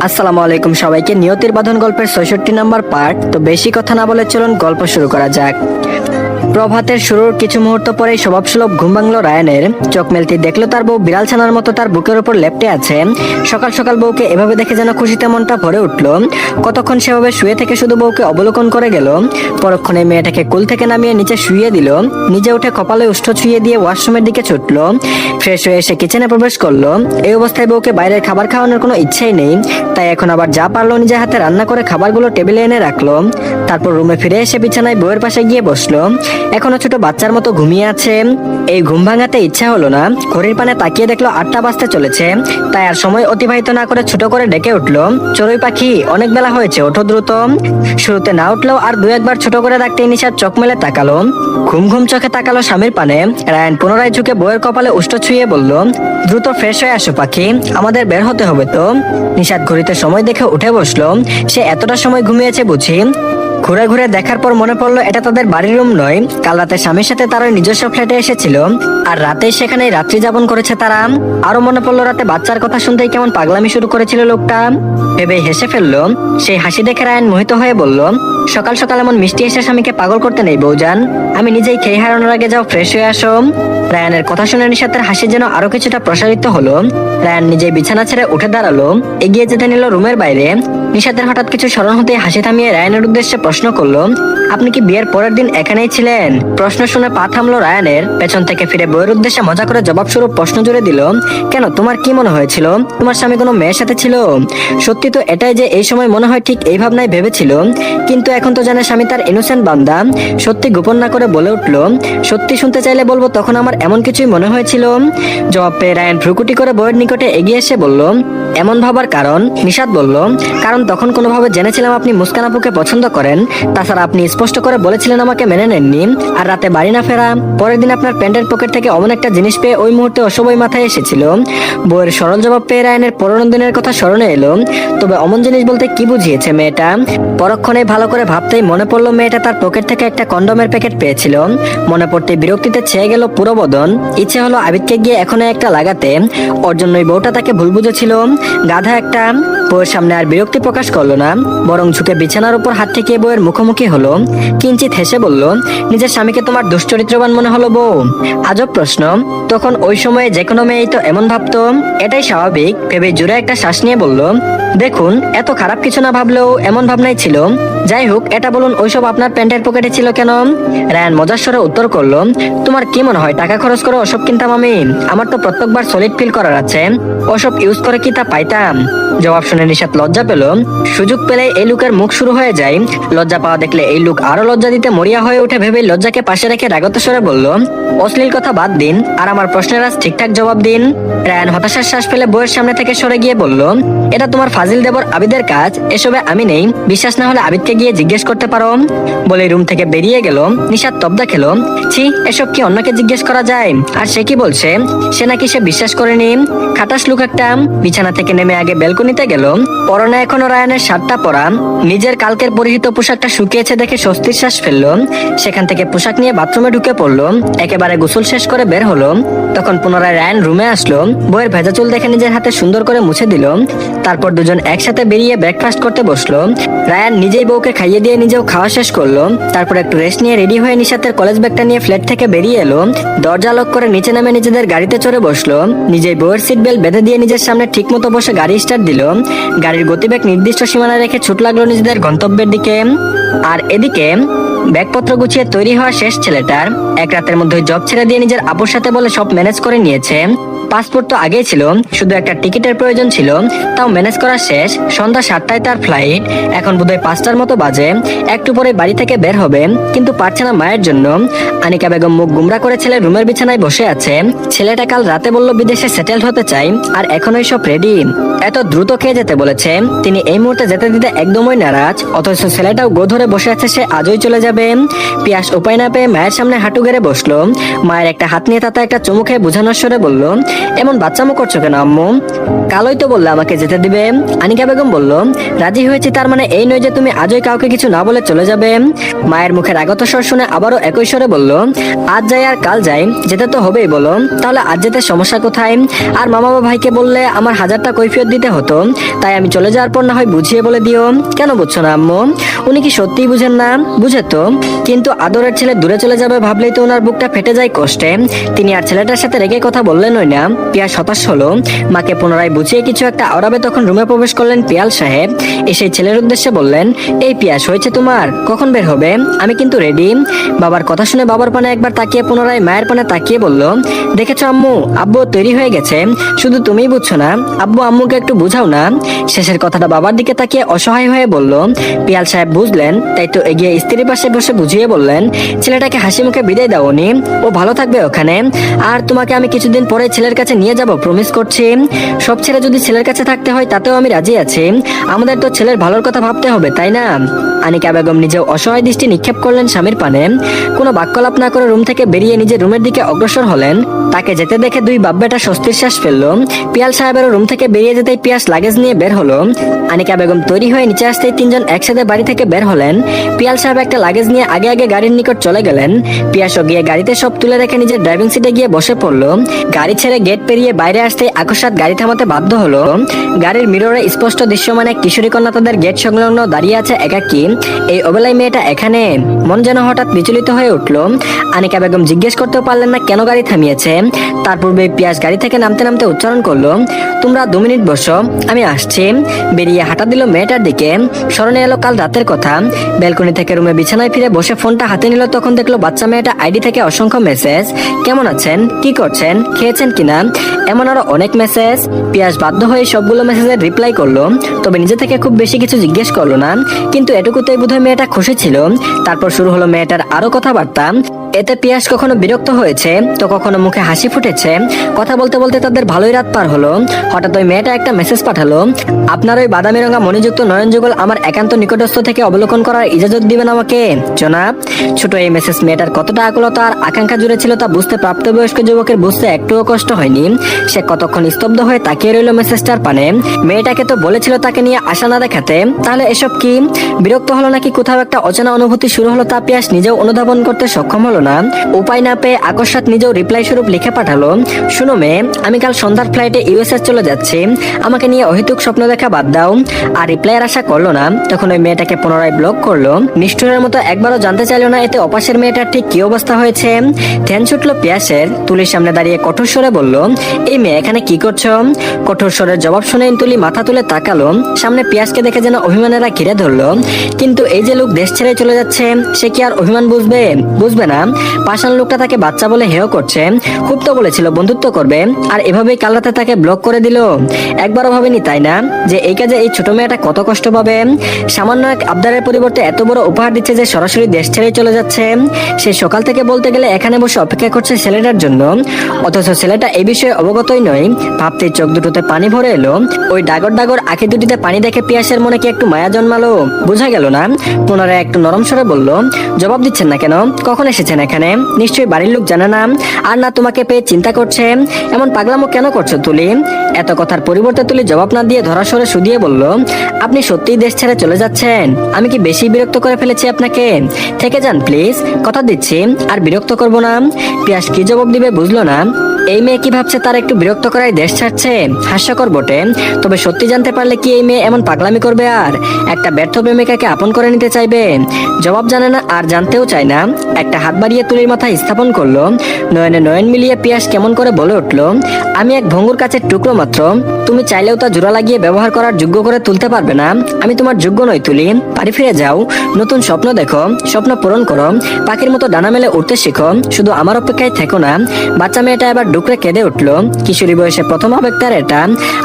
আসসালামু আলাইকুম সবাইকে। নিয়তির বাঁধন গল্পের ৬৬ নম্বর পার্ট। তো বেশি কথা না বলে চলুন গল্প শুরু করা যাক। প্রভাতের শুরুর কিছু মুহূর্ত পরেই স্বভাবসুলভ ঘুম ভাঙলো রায়ানের। চোখ মেলতে দেখলো তার বউ বিড়াল ছানার মতো তার বুকের উপর লেপ্টে আছে। সকাল সকাল বউকে এভাবে দেখে যেন খুশিতে মনটা ভরে উঠল। কতক্ষণ সেভাবে শুয়ে থেকে শুধু বউকে অবলোকন করে গেল। পরক্ষণে মেয়েটাকে কুল থেকে নামিয়ে নিচে শুইয়ে দিল। নিজে উঠে কপালে উষ্ঠ ছুঁয়ে দিয়ে ওয়াশরুমের দিকে ছুটল। ফ্রেশ হয়ে এসে কিচেনে প্রবেশ করলো। এই অবস্থায় বউকে বাইরের খাবার খাওয়ানোর কোনো ইচ্ছেই নেই, তাই এখন আবার যা পারলো নিজে হাতে রান্না করে খাবারগুলো টেবিলে এনে রাখলো। তারপর রুমে ফিরে এসে বিছানায় বউয়ের পাশে গিয়ে বসলো। এখনো ছোট বাচ্চার মতো ঘুমিয়ে আছে। এই ঘুম ভাঙাতে ইচ্ছা হলো না। ঘড়ির পানে তাকিয়ে দেখলো ৮টা বাজতে চলেছে, তাই আর সময় অতিবাহিত না করে ছোট করে ডেকে উঠলো, চড়ুই পাখি অনেক বেলা হয়েছে, ওঠো দ্রুত। শুরুতে না উঠলেও আর দু একবার ছোট করে ডাকতে নিশাদ চোখ মেলে তাকালো। ঘুম ঘুম চোখে তাকালো স্বামীর পানে। রায়ান পুনরায় ঝুঁকে বউয়ের কপালে উষ্ঠ ছুঁয়ে বলল, দ্রুত ফ্রেশ হয়ে আসো পাখি, আমাদের বের হতে হবে তো। নিশাদ ঘড়িতে সময় দেখে উঠে বসলো। সে এতটা সময় ঘুমিয়েছে বুঝি। ঘুরে ঘুরে দেখার পর মনে পড়লো এটা তাদের বাড়ির রুম নয়। কাল রাতে স্বামীর সাথে তারা নিজস্ব ফ্ল্যাটে এসেছিল, আর রাতে সেখানে রাত্রি যাপন করেছে তারা। আরো মনে পড়লো রাতে বাচ্চার কথা শুনতেই কেমন পাগলামি শুরু করেছিল লোকটা। ভেবে হেসে ফেললো। সেই হাসি দেখে রায়ান মোহিত হয়ে বলল, সকাল সকাল এমন মিষ্টি এসে স্বামীকে পাগল করতে নেই বউজান, আমি নিজেই খেয়ে হারানোর আগে যাও ফ্রেশ হয়ে আসো। রায়ানের কথা শুনে নিশাতের হাসি যেন আরো কিছুটা প্রসারিত হলো। রায়ান নিজেই বিছানা ছেড়ে উঠে দাঁড়ালো, এগিয়ে যেতে নিল রুমের বাইরে। নিশাতের হঠাৎ কিছু স্মরণ হতে হাসি থামিয়ে রায়ানের উদ্দেশ্যে প্রশ্ন করলো, আপনি কি বিয়ের পরের দিন এখানেই ছিলেন? প্রশ্ন শুনে পা থামলো রায়ানের। পেছন থেকে ফিরে বউয়ের উদ্দেশ্যে মজা করে জবাব স্বরূপ প্রশ্ন জুড়ে দিল, কেন, তোমার কি মনে হয়েছিল তোমার স্বামী কোনো মেয়ের সাথে ছিল? সত্যি তো এটাই যে এই সময় মনে হয় ঠিক এই ভাবনাই ভেবেছিল, কিন্তু এখন তো জানে স্বামী তার ইনোসেন্ট বান্দা। সত্যি গোপন না করে বলে উঠলো, সত্যি শুনতে চাইলে বলবো তখন আমার এমন কিছুই মনে হয়েছিল। জবাব পেয়ে রায়ান ভ্রুকুটি করে বউয়ের নিকটে এগিয়ে এসে বলল, এমন ভাবার কারণ? নিশাত বলল, কারণ তখন কোনোভাবে জেনেছিলাম আপনি মুস্কান আপুকে পছন্দ করেন। তাছাড়া আপনি স্পষ্ট করে বলেছিলেন আমাকে মেনে নেননি। আর রাতে বাড়ি না ফেরা পরের দিন আপনার প্যান্টের পকেট থেকে অমন একটা জিনিস পেয়ে ওই মুহূর্তে অসবই মাথায় এসেছিল। বউয়ের সরল জবাব পেয়ে রায়ানের পুরনো দিনের কথা স্মরণে এলো। তবে অমন জিনিস বলতে কি বুঝিয়েছে মেয়েটা? পরক্ষণে ভালো করে ভাবতেই মনে পড়লো মেয়েটা তার পকেট থেকে একটা কন্ডোমের প্যাকেট পেয়েছিল। মনে পড়তে বিরক্তিতে ছেয়ে গেল পুরো বদন। ইচ্ছে হলো আবিদকে গিয়ে এখনো একটা লাগাতে। ওর জন্যই বউটা তাকে ভুল বুঝেছিল, গাধা একটা। বউয়ের সামনে আর বিরক্তি প্রকাশ করলো না, বরং ঝুঁকে বিছানার উপর হাত ঠেকিয়ে বউয়ের মুখোমুখি হলো। কিঞ্চিত হেসে বলল, নিজের স্বামীকে তোমার দুশ্চরিত্রবান মনে হলো বউ? আজব প্রশ্ন। তখন ওই সময়ে যে কোনো মেয়েই তো এমন ভাবতো, এটাই স্বাভাবিক ভেবে জুড়ে একটা শ্বাস নিয়ে বলল, দেখুন, এত খারাপ কিছু না ভাবলেও এমন ভাবনাই ছিল। যাই হোক, এটা বলুন ওইসব আপনার প্যান্টের পকেটে ছিল কেন? রায়ান মজার স্বরে উত্তর করলো, তোমার কি মনে হয় টাকা খরচ করে ওসব কিনতাম আমি? আমার তো প্রত্যেকবার সলিড ফিল করার আছে, ওসব ইউজ করে কি তা পাইতাম? জবাব শুনে নিশাত লজ্জা পেল। সুযোগ পেলে এই লোকের মুখ শুরু হয়ে যায়। লজ্জা পাওয়া দেখলে এই লোক আরো লজ্জা দিতে মরিয়া হয়ে উঠে ভেবে লজ্জাকে পাশে রেখে রাগত স্বরে বলল, অশ্লীল কথা বাদ দিন, আর আমার প্রশ্নের আজ ঠিকঠাক জবাব দিন। রায়ান হতাশার শ্বাস ফেলে বউয়ের সামনে থেকে সরে গিয়ে বলল, এটা তোমার ফাজিল দেবর আবিদের কাজ, এসবে আমি নেই। বিশ্বাস না হলে আবিদকে গিয়ে জিজ্ঞেস করতে পারো। বলে রুম থেকে বেরিয়ে গেল। নিশাত তবদা খেলো, ছি, এসব কি অন্যকে জিজ্ঞেস করা যায়? আর সে কি বলছে? সে নাকি সে বিশ্বাস করেনি। খাটাস লুক একটা। বিছানা থেকে নেমে আগে বেলকনিতে গেল। পরনে এখনো রায়ানের শার্টটা পরা। নিজের কালকের পরিহিত পোশাকটা শুকিয়েছে দেখে স্বস্তির শ্বাস ফেললো। সেখান থেকে পোশাক নিয়ে বাথরুমে ঢুকে পড়লো। একেবারে গোসল শেষ করে বের হলো। তখন পুনরায় রায়ান রুমে আসলো। বউয়ের ভেজা চুল দেখে নিজের হাতে সুন্দর করে মুছে দিল। তারপর দুজন একসাথে বেরিয়ে ব্রেকফাস্ট করতে বসলো। রায়ান নিজেই বউকে খাইয়ে দিয়ে নিজেও খাওয়া শেষ করলো। তারপর একটু রেস্ট নিয়ে রেডি হয়ে নিশাতের কলেজ ব্যাগটা নিয়ে ফ্ল্যাট থেকে বেরিয়ে এলো। দরজা লক করে নিচে নামে নিজেদের গাড়িতে চড়ে বসলো। নিজেই বউয়ের সিট বেল্ট বেঁধে দিয়ে নিজের সামনে ঠিক মতো বসে গাড়ি স্টার্ট দিল। গাড়ির গতিবেগ নির্দিষ্ট সীমানায় রেখে ছুট লাগলো নিজেদের গন্তব্যের দিকে। আর এদিকে ব্যাগপত্র গুছিয়ে তৈরি হওয়া শেষ ছেলেটার। এক রাতের মধ্যে জব ছেড়ে দিয়ে নিজের আপুর সাথে বলে সব ম্যানেজ করে নিয়েছে। পাসপোর্ট তো আগেই ছিল, শুধু একটা টিকিটের প্রয়োজন ছিল, তাও ম্যানেজ করা শেষ। সন্ধ্যা 7টায় তার ফ্লাইট। এখন বোধহয় 5টার মতো বাজে। একটু পরে বাড়ি থেকে বের হবে, কিন্তু পারছে না মায়ের জন্য। আনিকা বেগম মুখ গুমরা করে ছেলে রুমের বিছানায় বসে আছে। ছেলেটা কাল রাতে বলল বিদেশে সেটেলড হতে চাই, আর এখনই সব রেডি। এত দ্রুত খেয়ে যেতে বলেছে। তিনি এই মুহূর্তে যেতে দিতে একদমই নারাজ। অথচ ছেলেটাও গো ধরে বসে আছে সে আজই চলে যাবে। পিয়াস উপায় না পেয়ে মায়ের সামনে হাঁটু গেড়ে বসলো। মায়ের একটা হাত নিয়ে তাতে একটা চুমু খেয়ে বোঝানোর স্বরে বলল, এমন বাচ্চামো করছো কেন আম্মু? কালই তো বললে আমাকে যেতে দিবে। আনিকা বেগম বলল, রাজি হয়েছি তার মানে এই নয় যে তুমি আজই কাউকে কিছু না বলে চলে যাবে। মায়ের মুখের আগত স্বর শুনে আবারও একই স্বরে বলল, আজ যাই আর কাল যাই, যেতে তো হবেই বলো। তাহলে আজ যেতে সমস্যা কোথায়? আর মামা বা ভাইকে বললে আমার 1000টা কৈফিয়ত দিতে হতো, তাই আমি চলে যাওয়ার পর না হয় বুঝিয়ে বলে দিও। কেন বুঝছো না আম্মু? উনি কি সত্যিই বুঝেন না? বুঝে তো, কিন্তু আদরের ছেলে দূরে চলে যাবে ভাবলেই তো ওনার বুকটা ফেটে যায় কষ্টে। তিনি আর ছেলেটার সাথে রেগে কথা বললেনই না। পিয়াস হতাশ হলো। মাকে পুনরায় বুঝিয়ে কিছু একটা আওড়াবে তখন রুমে প্রবেশ করলেন পিয়াল সাহেব। এসে ছেলের উদ্দেশ্যে বললেন, এই পিয়াস হয়েছে তোমার? কখন বের হবে? আমি কিন্তু রেডি। বাবার কথা শুনে বাবার পানে একবার তাকিয়ে পুনরায় মায়ের পানে তাকিয়ে বলল, দেখেছো আম্মু, আব্বু তৈরি হয়ে গেছে, শুধু তুমিই বুঝছো না। আব্বু আম্মুকে একটু বুঝাও না। শেষের কথাটা বাবার দিকে তাকিয়ে অসহায় হয়ে বলল। পিয়াল সাহেব বুঝলেন, তাই তো এগিয়ে স্ত্রীর পাশে বসে বুঝিয়ে বললেন, ছেলেটাকে হাসি মুখে বিদায় দাও উনি, ও ভালো থাকবে ওখানে। আর তোমাকে আমি কিছুদিন পরে ছেলের কাছে নিয়ে যাব, প্রমিস করছি। সব ছেলে যদি ছেলের কাছে থাকতে হয় তাতেও আমি রাজি আছি। আমাদের তো ছেলের ভালোর কথা ভাবতে হবে, তাই না? আনিকা বেগম নিজেও অসহায় দৃষ্টি নিক্ষেপ করলেন স্বামীর পানে। কোনো বাক্যলাপ না করে রুম থেকে বেরিয়ে নিজের রুমের দিকে অগ্রসর হলেন। তাকে যেতে দেখে দুই বাপ বেটা স্বস্তির শ্বাস ফেললো। পিয়াল সাহেবের রুম থেকে বেরিয়ে যেতেই পিয়াস লাগেজ নিয়ে বের হলো। আনিকা বেগম তৈরি হয়ে নিচে আসতেই তিনজন একসাথে বাড়ি থেকে বের হলেন। পিয়াল সাহেব একটা লাগেজ নিয়ে আগে আগে গাড়ির নিকট চলে গেলেন। পিয়াসও গিয়ে গাড়িতে সব তুলে রেখে নিজের ড্রাইভিং সিটে গিয়ে বসে পড়লো। গাড়ি ছেড়ে গেট পেরিয়ে বাইরে আসতেই আকস্মাৎ গাড়ি থামাতে বাধ্য হলো। গাড়ির মিররে স্পষ্ট দৃশ্যমান এক কিশোরী কন্যা তাদের গেট সংলগ্ন দাঁড়িয়ে আছে একাকী। এই অবেলায় মেয়েটা এখানে? মন যেন হঠাৎ বিচলিত হয়ে উঠলো। আনিকা বেগম জিজ্ঞেস করতেও পারলেন না কেন গাড়ি থামিয়েছে। তার পূর্বে পিয়াস গাড়ি থেকে নামতে নামতে উচ্চারণ করলো, তোমরা 2 মিনিট বসো, আমি আসছি। বেরিয়ে হাঁটা দিল মেয়েটার দিকে। স্মরণে এলো কাল রাতের কথা। ব্যালকনি থেকে রুমে বিছানায় ফিরে বসে ফোনটা হাতে নিল, তখন দেখলো বাচ্চা মেয়েটা আইডি থেকে অসংখ্য মেসেজ। কেমন আছেন, কি করছেন, খেয়েছেন কিনা, এমন আরো অনেক মেসেজ। পিয়াস বাধ্য হয়ে সবগুলো মেসেজের রিপ্লাই করলো, তবে নিজে থেকে খুব বেশি কিছু জিজ্ঞেস করলো না। কিন্তু এটুকুতেই বোধহয় মেয়েটা খুশি ছিল। তারপর শুরু হলো মেয়েটার আরো কথাবার্তা। এতে পিয়াস কখনো বিরক্ত হয়েছে তো কখনো মুখে হাসি ফুটেছে। কথা বলতে বলতে তাদের ভালোই রাত পার হলো। হঠাৎ ওই মেয়েটা একটা মেসেজ পাঠালো, আপনার ওই বাদামি রঙা মণিযুক্ত নয়ন যুগল আমার একান্ত নিকটস্থ থেকে অবলোকন করার ইজাজত দিবেন আমাকে জনাব। ছোট এই মেসেজ মেয়েটার কতটা আকুলতা আর আকাঙ্ক্ষা জুড়ে ছিল তা বুঝতে প্রাপ্তবয়স্ক যুবকের বুঝতে একটুও কষ্ট হয়নি। সে কতক্ষণ স্তব্ধ হয়ে তাকিয়ে রইল মেসেজটার পানে। মেয়েটাকে তো বলেছিল তাকে নিয়ে আশা না দেখাতে, তাহলে এসব কি? বিরক্ত হলো নাকি কোথাও একটা অচেনা অনুভূতি শুরু হলো তা পিয়াস নিজেও অনুধাবন করতে সক্ষম হলো না। উপায় না পেয়ে আকস্মাৎ নিজেও রিপ্লাই স্বরূপ লিখে পাঠালো, শুনো মেয়ে, আমি কাল সন্ধ্যার ফ্লাইটে ইউএসএ চলে যাচ্ছি, আমাকে নিয়ে অহেতুক স্বপ্ন দেখা বাদ দাও। আর রিপ্লাইয়ের আশা করলো না। তখন ওই মেয়েটাকে পুনরায় ব্লক করলো। নিষ্ঠুরের মতো একবারও জানতে চাইলো না এতে অপাশের মেয়েটার ঠিক কি অবস্থা হয়েছে। ধ্যান ছুটলো পিয়াসের। তুলির সামনে দাঁড়িয়ে কঠোর স্বরে বলল, এই মেয়ে এখানে কি করছো? কঠোর স্বরের জবাব শুনে তুলি মাথা তুলে তাকালো। সামনে পিয়াসকে দেখে যেন অভিমানেরা ঘিরে ধরলো। কিন্তু এই যে লোক দেশ ছেড়ে চলে যাচ্ছে, সে কি আর অভিমান বুঝবে? বুঝবে না। পাষাণ লোকটা তাকে বাচ্চা বলে হেয় করছে। খুব তো বলেছিল বন্ধুত্ব করবে, আর এভাবেই কাল রাতে তাকে ব্লক করে দিল। একবারও ভাবেনি তাই না যে এই কাজে এই ছোট মেয়েটা কত কষ্ট পাবে? সামান্য এক আবদারের পরিবর্তে এত বড় উপহার দিচ্ছে যে সরাসরি দেশ ছেড়ে চলে যাচ্ছে। সে সকাল থেকে বলতে গেলে এখানে বসে অপেক্ষা করছে ছেলেটার জন্য, অথচ ছেলেটা এই বিষয়ে অবগতই নয়। ভাবতেই চোখ দুটোতে পানি ভরে এলো। ওই ডাগর ডাগর আঁখি দুটিতে পানি দেখে পিয়াসের মনে কি একটু মায়া জন্মালো? বোঝা গেল না। পুনরায় একটু নরম স্বরে বলল, জবাব দিচ্ছেন না কেন? কখন এসেছেন এখানে? নিশ্চয়ই বাড়ির লোক জানে না, আর না তোমাকে পেয়ে চিন্তা করছে। এমন পাগলামো কেন করছো তুলি? এত কথার পরিবর্তে তুলি জবাব না দিয়ে ধরা সরে শুধিয়ে বলল, আপনি সত্যিই দেশ ছেড়ে চলে যাচ্ছেন? আমি কি বেশি বিরক্ত করে ফেলেছি আপনাকে? থেকে যান প্লিজ, কথা দিচ্ছি আর বিরক্ত করব না। পিয়াস কি জবাব দিবে বুঝলো না। এই মেয়ে কি ভাবছে তার একটু বিরক্ত করায় দেশ ছাড়ছে? হাস্যকর বটে, তবে সত্যি জানতে পারলে কি এই মেয়ে এমন পাগলামি করবে আর একটা ব্যর্থ প্রেমিকাকে আপন করে নিতে চাইবে? জবাব জানে না আর জানতেও চায় না। একটা হাত বাড়িয়ে তুলির মাথায় স্থাপন করলো। নয়নে নয়ন মিলিয়ে পিয়াস কেমন করে বলে উঠলো, আমি এক ভঙ্গুর কাছের টুকরো মাত্র, তুমি চাইলেও তা জোড়া লাগিয়ে ব্যবহার করার যোগ্য করে তুলতে পারবে না। আমি তোমার যোগ্য নই তুলি। বাড়ি ফিরে যাও, নতুন স্বপ্ন দেখো, স্বপ্ন পূরণ করো, পাখির মতো ডানা মেলে উঠতে শিখো, শুধু আমার অপেক্ষায় থেকো না। বাচ্চা মেয়েটা এবার ডুকরে কেঁদে উঠলো। কিশোরী বয়সে প্রথম আবেগ তার এটা,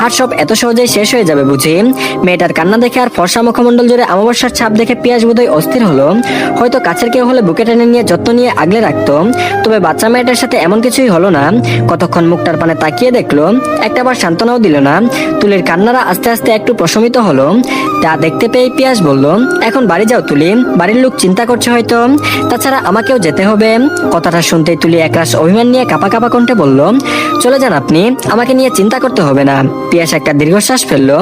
আর সব এত সহজেই শেষ হয়ে যাবে বুঝি? মেয়েটার কান্না দেখে আর ফর্সা মুখমণ্ডল জুড়ে অমাবস্যার ছাপ দেখে পিয়াস বোধহয় অস্থির হলো। হয়তো কাছের কেউ হলে বুকে টেনে নিয়ে যত্ন নিয়ে আগলে রাখতো। তবে বাচ্চা মেয়েটার সাথে এমন কিছুই হলো না। কতক্ষণ মুখটার পানে তাকিয়ে দেখলো, একটাবার সান্ত্বনাও দিল না। তুলির কান্নারা আস্তে আস্তে একটু প্রশমিত হলো। তা দেখতে পেয়ে পিয়াস বলল, এখন বাড়ি যাও তুলি, বাড়ির লোক চিন্তা করছে হয়তো, তাছাড়া আমাকেও যেতে হবে। কথাটা শুনতেই তুলি একরাশ অভিমান নিয়ে কাপা কাপা কণ্ঠে বলল, চলে যান আপনি, আমাকে নিয়ে চিন্তা করতে হবে না। পিয়াস একটা দীর্ঘশ্বাস ফেললো।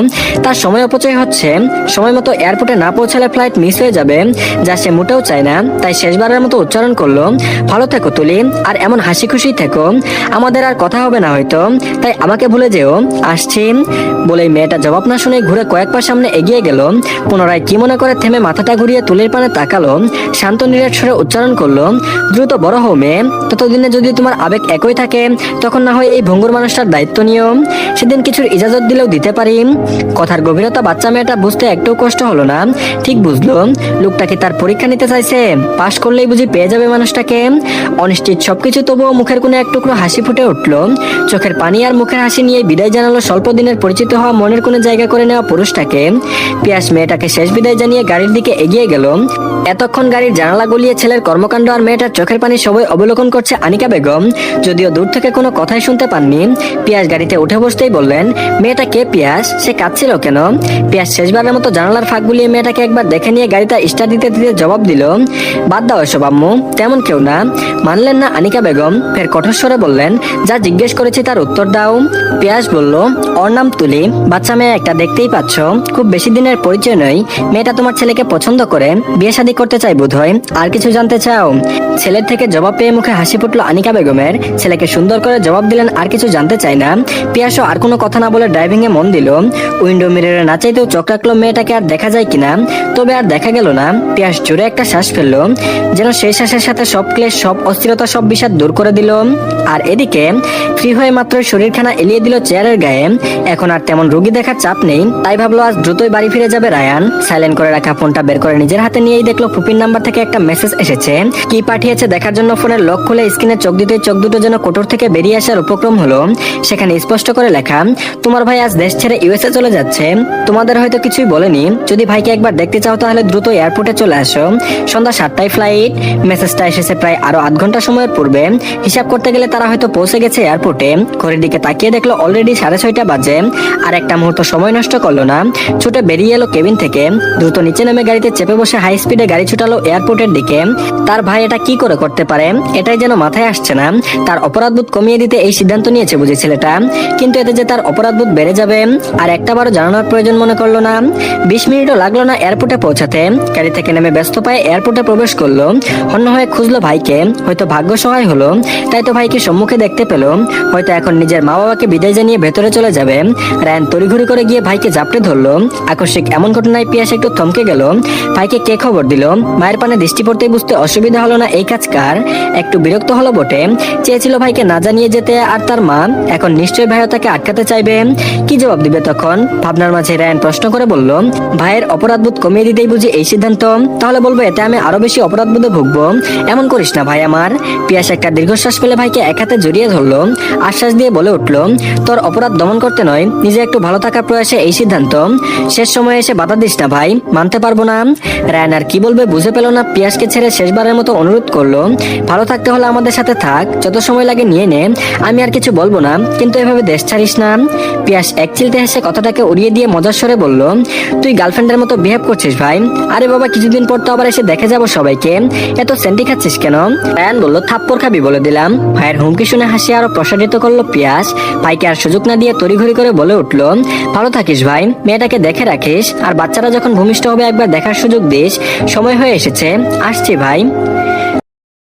তার সময় অপচয় হচ্ছে, সময় মতো এয়ারপোর্টে না পৌঁছালে ফ্লাইট মিস হয়ে যাবে, যা সে মোটেও চায় না। তাই শেষবারের মতো উচ্চারণ করলো, ভালো থেকো তুলি, আর এমন হাসি খুশি থেকো, আমাদের আর কথা হবে না হয়তো, তাই আমাকে ভুলে যেও, আসছি। বলেই মেয়েটা জবাব না শুনে ঘুরে কয়েক পা সামনে এগিয়ে গেল। পুনরায় কি মনে করে থেমে মাথাটা ঘুরিয়ে তুলির পানে তাকালো। শান্ত নিরেট স্বরে উচ্চারণ করলো, দ্রুত বড় হও মেয়ে, ততদিনে যদি তোমার আবেগ একই থাকে তখন না হয় এই ভঙ্গুর মানুষটার দায়িত্ব নিও, সেদিন কিছুর ইজাজত দিলেও দিতে পারি। কথার গভীরতা বাচ্চা মেয়েটা বুঝতে একটু কষ্ট হলো না। ঠিক বুঝলো, লোকটা কি তার পরীক্ষা নিতে চাইছে, পাশ করলেই বুঝি পেয়ে যাবে মানুষটাকে। অনিশ্চিত সবকিছু তবুও মুখের কোণে এক টুকরো হাসি ফুটে উঠলো। চোখের পানি আর মুখের হাসি নিয়ে বিদায় জানালো স্বল্প দিনের পরিচিত হওয়া মনের কোণে জায়গা করে নেওয়া পুরুষটাকে। পিয়াস মেয়েটাকে শেষ বিদায় জানিয়ে গাড়ির দিকে এগিয়ে গেল। এতক্ষণ গাড়ির জানালা গলিয়ে ছেলের কর্মকাণ্ড আর মেয়েটার চোখের পানি সবাই অবলোকন করছে আনিকা বেগম, যদিও দূর থেকে কোনো কথাই শুনতে পাননি। পিয়াস গাড়িতে উঠে বসতেই বললেন, মেয়েটা কে পিয়াস, সে কাঁদছিল কেন? পিয়াস শেষবারের মতো জানালার ফাঁক গুলিয়ে মেয়েটাকে একবার দেখে নিয়ে গাড়িটা স্টার্ট দিতে দিতে জবাব দিল, বাদ দাও এসব আম্মু, তেমন কেউ না। মানলেন না আনিকা বেগম, ফের কঠোর স্বরে বললেন, যা জিজ্ঞেস করেছি তার উত্তর দাও। পিয়াস বলল, ওর নাম তুলি, বাচ্চা মেয়ে একটা, দেখতেই পাচ্ছ, খুব বেশি দিনের পরিচয় নয়। মেয়েটা তোমার ছেলেকে পছন্দ করে, বিয়ে শাদী করতে চাই বোধহয়, আর কিছু জানতে চাও? ছেলের থেকে জবাব পেয়ে মুখে হাসি ফুটলো আনিকা বেগমের। ছেলেকে সুন্দর করে জবাব দিলেন, আর কিছু জানতে চাই না। পিয়াসও আর কোনো কথা না বলে ড্রাইভিং এ মন দিল। উইন্ডো মিররে না চাইতেও চোখ রাখলো মেয়েটাকে আর দেখা যায় কিনা, তবে আর দেখা গেল না। পিয়াস জোরে একটা শ্বাস ফেললো, যেন সেই শ্বাসের সাথে সব ক্লেশ, সব অস্থিরতা, সব বিষাদ দূর করে দিল। আর এদিকে ফ্রি হয়ে মাত্র শরীরখানা এলিয়ে দিল চেয়ারের গায়ে। এখন আর তেমন রোগী দেখার চাপ নেই, তাই ভাবলো আজ দ্রুতই বাড়ি ফিরে যাবে রায়ান। সাইলেন্ট করে রাখা ফোনটা বের করে নিজের হাতে নিয়েই দেখলো ফুপির নাম্বার থেকে একটা মেসেজ এসেছে। কি পাঠিয়েছে দেখার জন্য ফোনের লক খুলে স্ক্রিনে চোখ দিতেই চোখ দুটো যেন কোটর থেকে বেরিয়ে আসার উপক্রম হলো। সেখানে স্পষ্ট করে লেখা, তোমার ভাই আজ দেশ ছেড়ে ইউএসএ চলে যাচ্ছে, তোমাদের হয়তো কিছুই বলেনি, যদি ভাইকে একবার দেখতে চাও তাহলে দ্রুত এয়ারপোর্টে চলে আসো, সন্ধ্যা 7টায় ফ্লাইট। মেসেজটা এসেছে প্রায় আরো আধ ঘন্টা সময়ের পূর্বে। হিসাব করতে গেলে তারা হয়তো পৌঁছে গেছে এয়ারপোর্টে। ঘড়ির দিকে তাকিয়ে দেখলো অলরেডি 6:30 বাজে। আর একটা মুহূর্ত সময় নষ্ট করলো না, ছুটে বেরিয়ে এলো কেবিন থেকে। দ্রুত নিচে নেমে গাড়িতে চেপে বসে হাই স্পিডে গাড়ি ছুটালো এয়ারপোর্টের দিকে। তার ভাই এটা কি করে করতে পারে, এটাই যেন মাথায় আসছে না। তার অপরাধবোধ কমিয়ে দিতে এই সিদ্ধান্ত নিয়েছে বুঝি ছেলেটা, কিন্তু এতে যে তার অপরাধবোধ বেড়ে যাবে আর একটাবারও জানানোর প্রয়োজন মনে করলো না। 20 মিনিটও লাগলো না এয়ারপোর্টে পৌঁছাতে। গাড়ি থেকে নেমে ব্যস্ত পায়ে এয়ারপোর্টে প্রবেশ করলো। হন্য হয়ে খুঁজলো ভাইকে, হয়তো ভাগ্য সহায় হলো, তাই তো ভাইকে সম্মুখে দেখতে পেল। হয়তো এখন নিজের মা বাবাকে বিদায় জানিয়ে ভেতরে চলে যাবে। রায়ান তড়িঘড়ি করে গিয়ে ভাইকে জাপটে ধরলো। আকস্মিক এমন ঘটনায় পিয়াস একটু থমকে গেল। ভাইকে কে খবর দিল? মায়ের পানে দৃষ্টি পড়তেই বুঝতে অসুবিধা হলো না এই কাজ কার। একটু বিরক্ত হলো বটে, চেয়েছিল ভাইকে না জানিয়ে যেতে, আর তার মা এখন নিশ্চয়ই ভাইও তাকে আটকাতে চাইবে। কি জবাব দিবে তখন? ভাবনার মাঝে রায়ান প্রশ্ন করে বলল, ভাইয়ের অপরাধবোধ কমিয়ে দিতেই বুঝি এই সিদ্ধান্ত? তাহলে বলবো এতে আমি আরো বেশি অপরাধবোধে ভুগবো। এমন করিস না ভাই আমার। পিয়াস একটা দীর্ঘশ্বাস ফেলে ভাইকে এক হাতে জড়িয়ে ধরলো, আশ্বাস দিয়ে বলে উঠলো, তোর অপরাধ দমন করতে নয়, নিজে একটু ভালো থাকার প্রয়াসে এই সিদ্ধান্ত। শেষ সময়ে এসে বাধা দিস না ভাই, মানতে পারবো না। রায়ান আর কি বলবে বুঝে পেল না। পিয়াসকে ছেড়ে শেষবারের মতো অনুরোধ করলো, ভালো থাকতে হলে আমাদের সাথে থাক, যত সময় লাগে নিয়ে নে, আমি আর কিছু বলবো না, কিন্তু এভাবে দেশ ছাড়িস না। পিয়াস এক চিলতে হেসে কথাটাকে উড়িয়ে দিয়ে মজার স্বরে বলল, তুই গার্লফ্রেন্ডের মতো বিহেভ করছিস ভাই। আরে বাবা, কিছুদিন পর তো আবার এসে দেখে যাবো সবাইকে, এত সেন্টি খাচ্ছিস কেন? রায়ান বলল, থাপ্পড় খাবি বলে দিলাম। ভাইয়ের হুমকি শুনে হাসি আরো প্রসারিত করলো পিয়াস। ভাইকে আর সুযোগ না দিয়ে তড়িঘড়ি করে বলে উঠলো, ভালো থাকিস ভাই, মেয়েটাকে দেখে রাখিস, আর বাচ্চারা যখন ভূমিষ্ঠ হবে একবার দেখার সুযোগ দিস। সময় হয়ে এসেছে, আসছি ভাই।